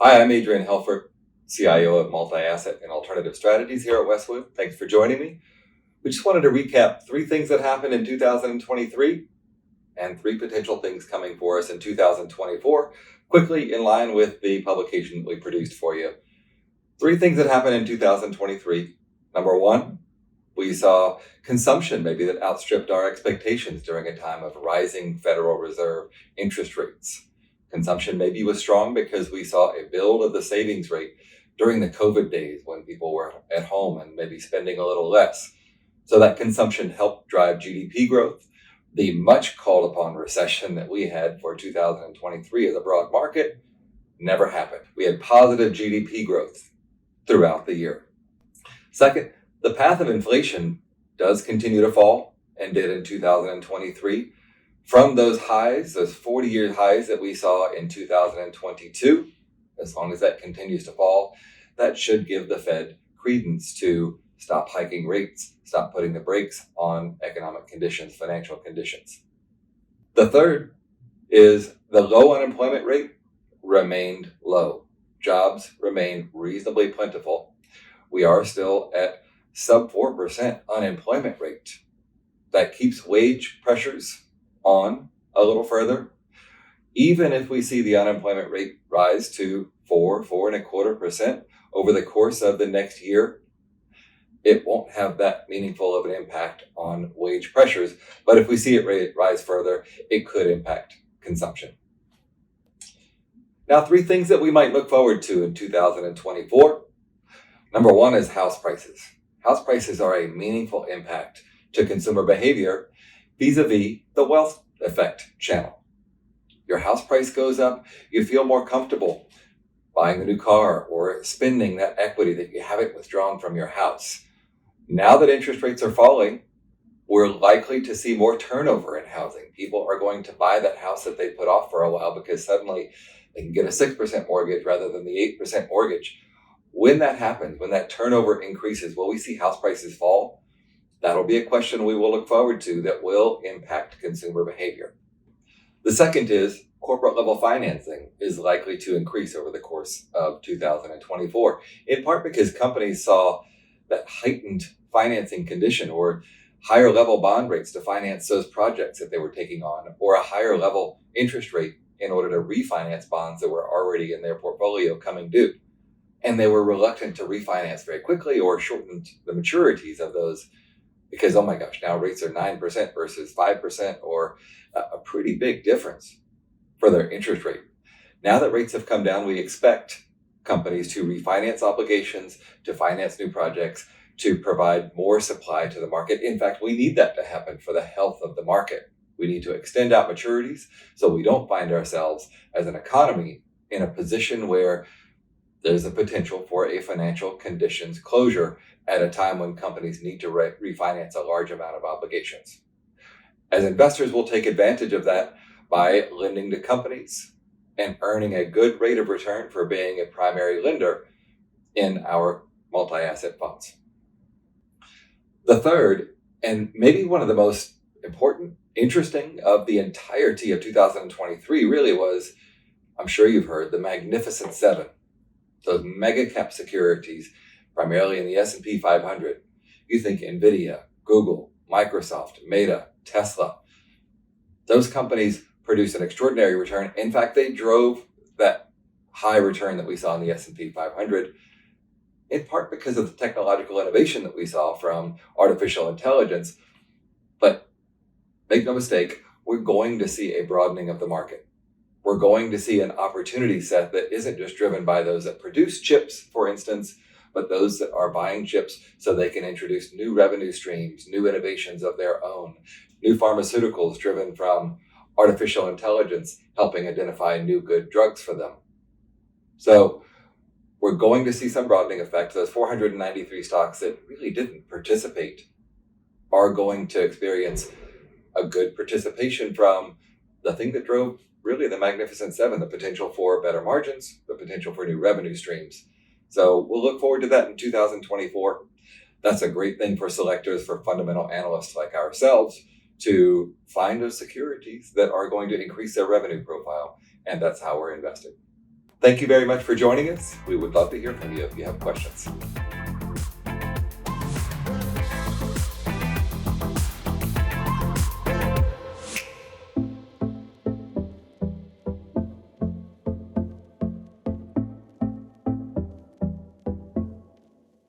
Hi, I'm Adrian Helfert, CIO of Multi-Asset and Alternative Strategies here at Westwood. Thanks for joining me. We just wanted to recap three things that happened in 2023 and three potential things coming for us in 2024, quickly in line with the publication that we produced for you. Three things that happened in 2023. Number one, we saw consumption maybe that outstripped our expectations during a time of rising Federal Reserve interest rates. Consumption maybe was strong because we saw a build of the savings rate during the COVID days when people were at home and maybe spending a little less. So that consumption helped drive GDP growth. The much called upon recession that we had for 2023 as a broad market never happened. We had positive GDP growth throughout the year. Second, the path of inflation does continue to fall and did in 2023. From those highs, those 40-year highs that we saw in 2022, as long as that continues to fall, that should give the Fed credence to stop hiking rates, stop putting the brakes on economic conditions, financial conditions. The third is the low unemployment rate remained low. Jobs remain reasonably plentiful. We are still at sub 4% unemployment rate. That keeps wage pressures on a little further. Even if we see the unemployment rate rise to 4.25% over the course of the next year, it won't have that meaningful of an impact on wage pressures. But if we see it rise further, it could impact consumption. Now, three things that we might look forward to in 2024. Number one is house prices. House prices are a meaningful impact to consumer behavior vis-a-vis the wealth effect channel. Your house price goes up, you feel more comfortable buying a new car or spending that equity that you haven't withdrawn from your house. Now that interest rates are falling, we're likely to see more turnover in housing. People are going to buy that house that they put off for a while because suddenly they can get a 6% mortgage rather than the 8% mortgage. When that happens, when that turnover increases, will we see house prices fall? That'll be a question we will look forward to that will impact consumer behavior. The second is corporate level financing is likely to increase over the course of 2024, in part because companies saw that heightened financing condition or higher level bond rates to finance those projects that they were taking on, or a higher level interest rate in order to refinance bonds that were already in their portfolio coming due. And they were reluctant to refinance very quickly or shortened the maturities of those because, oh my gosh, now rates are 9% versus 5%, or a pretty big difference for their interest rate. Now that rates have come down, we expect companies to refinance obligations, to finance new projects, to provide more supply to the market. In fact, we need that to happen for the health of the market. We need to extend out maturities so we don't find ourselves as an economy in a position where there's a potential for a financial conditions closure at a time when companies need to refinance a large amount of obligations. As investors, we'll take advantage of that by lending to companies and earning a good rate of return for being a primary lender in our multi-asset funds. The third, and maybe one of the most important, interesting of the entirety of 2023 really was, I'm sure you've heard, the Magnificent Seven. Those mega cap securities, primarily in the S&P 500. You think NVIDIA, Google, Microsoft, Meta, Tesla. Those companies produce an extraordinary return. In fact, they drove that high return that we saw in the S&P 500, in part because of the technological innovation that we saw from artificial intelligence. But make no mistake, we're going to see a broadening of the market. We're going to see an opportunity set that isn't just driven by those that produce chips, for instance, but those that are buying chips so they can introduce new revenue streams, new innovations of their own, new pharmaceuticals driven from artificial intelligence, helping identify new good drugs for them. So we're going to see some broadening effect. Those 493 stocks that really didn't participate are going to experience a good participation from the thing that drove really the Magnificent Seven, the potential for better margins, the potential for new revenue streams. So we'll look forward to that in 2024. That's a great thing for selectors, for fundamental analysts like ourselves, to find those securities that are going to increase their revenue profile. And that's how we're investing. Thank you very much for joining us. We would love to hear from you if you have questions.